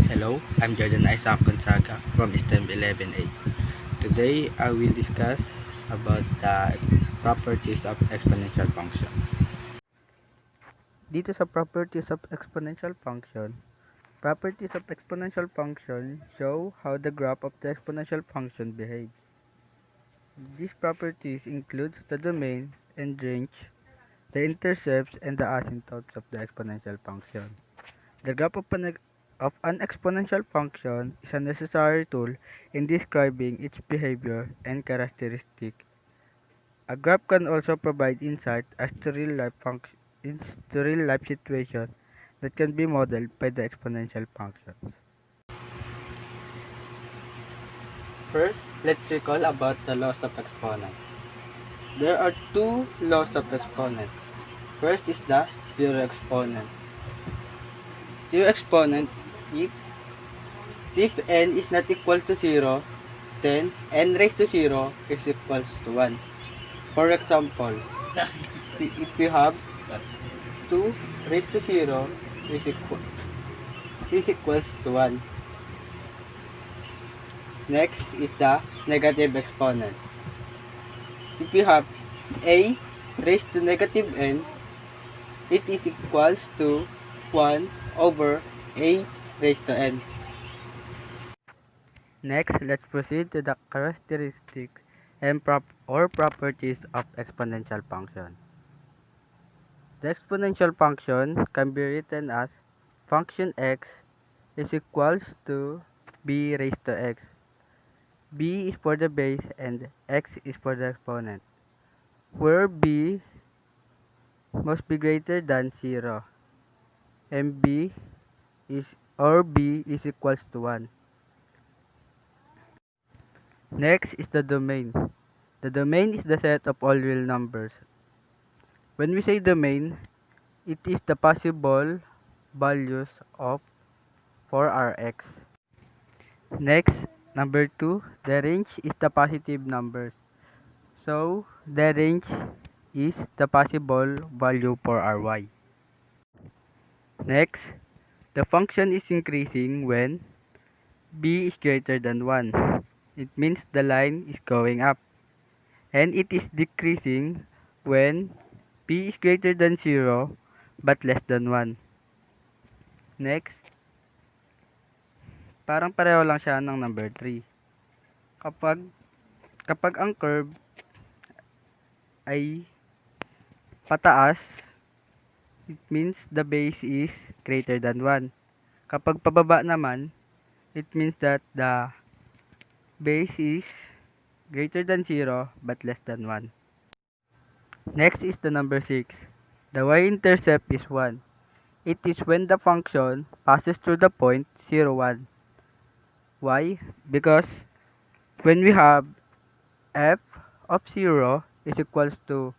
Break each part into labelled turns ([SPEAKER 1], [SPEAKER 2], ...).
[SPEAKER 1] Hello, I'm Jordan Isaac Gonzaga from STEM 11A. Today, I will discuss about the properties of exponential function. Dito sa properties of exponential function show how the graph of the exponential function behaves. These properties include the domain and range, the intercepts, and the asymptotes of the exponential function. The graph of an exponential function is a necessary tool in describing its behavior and characteristic. A graph can also provide insight as to real life situations that can be modeled by the exponential functions. First, let's recall about the laws of exponent. There are two laws of exponent. First is the zero exponent. Zero exponent, if n is not equal to 0, then n raised to 0 is equals to 1. For example, if you have 2 raised to 0 is equals to 1. Next is the negative exponent. If you have a raised to negative n, it is equals to 1 over a raised to n. Next, let's proceed to the characteristics and properties of exponential function. The exponential function can be written as function x is equals to b raised to x. B is for the base and x is for the exponent, where b must be greater than 0 and b is equals to 1. Next is the domain. The domain is the set of all real numbers. When we say domain, it is the possible values for our x. Next, number 2, the range is the positive numbers. So, the range is the possible value for our y. Next, the function is increasing when b is greater than 1. It means the line is going up. And it is decreasing when b is greater than 0 but less than 1. Next, parang pareho lang siya ng number 3. Kapag ang curve ay pataas, it means the base is greater than 1. Kapag pababa naman, it means that the base is greater than 0 but less than 1. Next is the number 6. The y-intercept is 1. It is when the function passes through the point 0, 1. Why? Because when we have f of 0 is equals to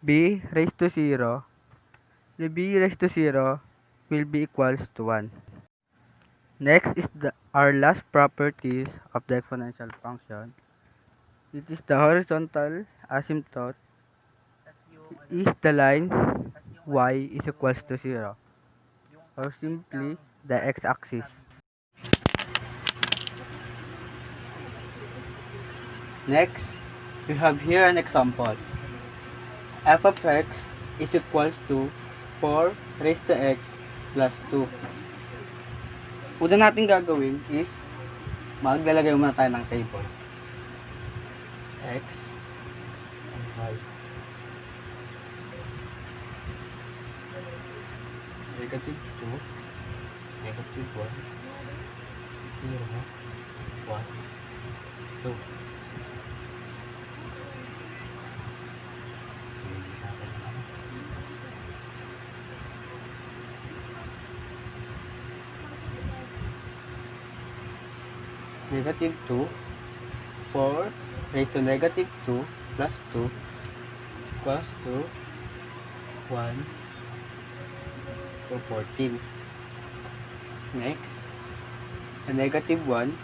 [SPEAKER 1] b raised to 0, the b raised to 0 will be equals to 1. Next is our last properties of the exponential function. It is the horizontal asymptote is the line y is equals to 0, or simply the x-axis. Next, we have here an example. F of x is equals to 4 raised to x plus 2. Una natin gagawin is maglalagay muna tayo ng table. X and y. Negative 2, negative 1, 0, 1, 2. Negative 2, 4 raised to negative 2 plus 2 equals to 1 to 14. Next, a negative 1 is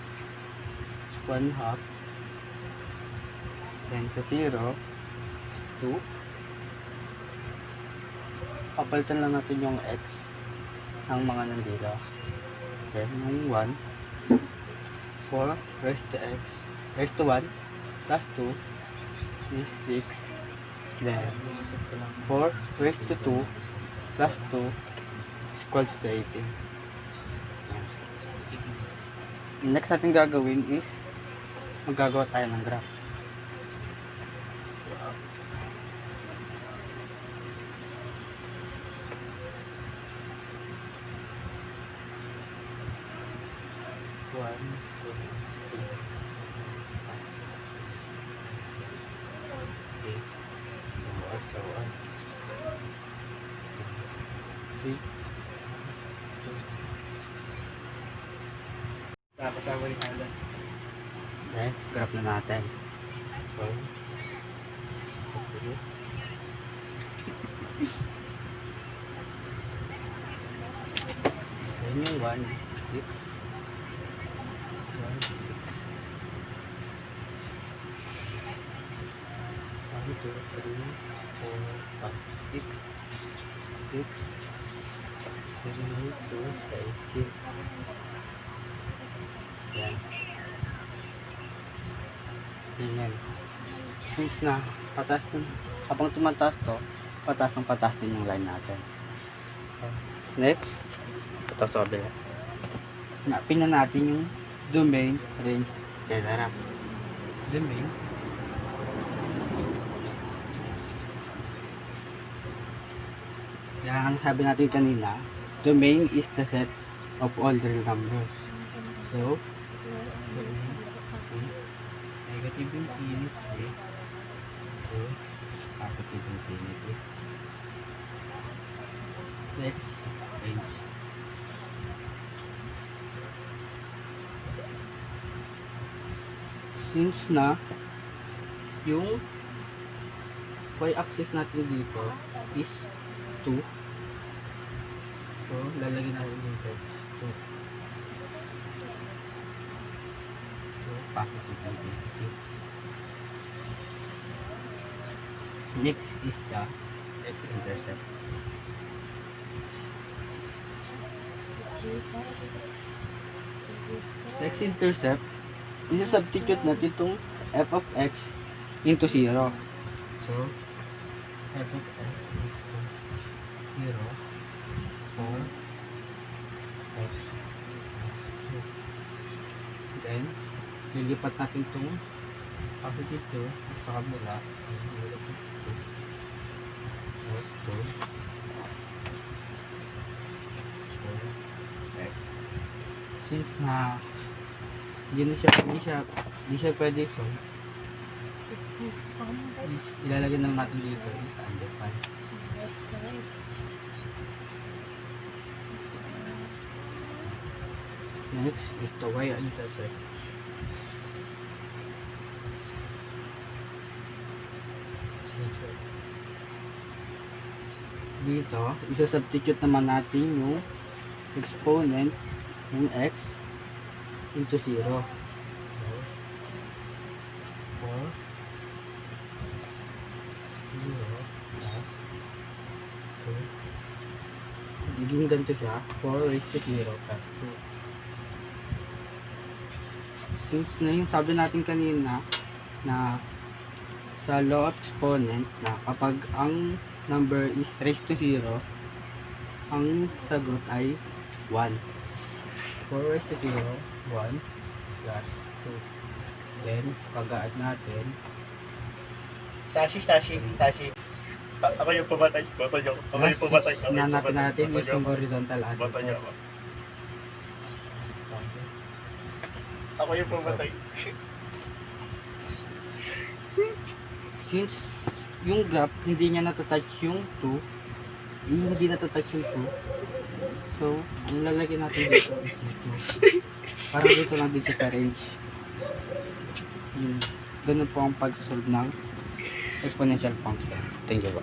[SPEAKER 1] 1 half. Then sa 0 is 2. Papalitan lang natin yung x ng mga nandito. Okay, yung 1, 4 raised to x raised to 1 plus 2 is 6. Then 4 raised to 2 plus 2 is equals to 18. Next natin gagawin is maggagawa tayo ng graph. One, two, three,
[SPEAKER 2] Kasama yung halan.
[SPEAKER 1] then graph na natin. So, then yung 1 is 6. 1, 6. 1, 2, 3, 4, 5, 6. 6. 3, 2, 18. Yan. Ganyan. Since na patas din, habang tumataas to, patas din yung line natin. Next, ito sa kabila. Hanapin na natin yung domain, range, etc. Domain. Yan ang sabi natin kanina, domain is the set of all real numbers. So, negative infinity to positive infinity. Next, range. Since na yung y-axis natin dito is 2, so lalagyan natin dito 2. Positive infinity. Next is the x-intercept. Sa x-intercept, isa-substitute natin itong f of x into 0. So, f of x into 0 for x. Then, lilipat natin itong positive 2 sa kabila. Since na hindi siya pwede, so ilalagay naman natin dito is undefined. Next is the y-intercept. Dito, isa-substitute naman natin yung exponent ng x into 0. So, 4 0 plus 2. Magiging ganito siya, 4 raised to 0 plus 2. Since na yung sabi natin kanina na sa law of exponent na kapag ang number is raised to 0, ang sagot ay 1. 4 raised to 0, 1 plus 2. Then, pag-add natin.
[SPEAKER 2] Sashi. Ako yung pumatay. Ako yung pumatay.
[SPEAKER 1] Nanapin natin yung horizontal axis.
[SPEAKER 2] Bata niya ako. Ako yung pumatay.
[SPEAKER 1] Since yung graph, hindi niya natatouch yung 2, hindi natatouch yung 2, so, ang lalagyan natin dito is 2. Parang dito lang din siya sa range. Yun. Ganun po ang pag-solve ng exponential function. Thank you po.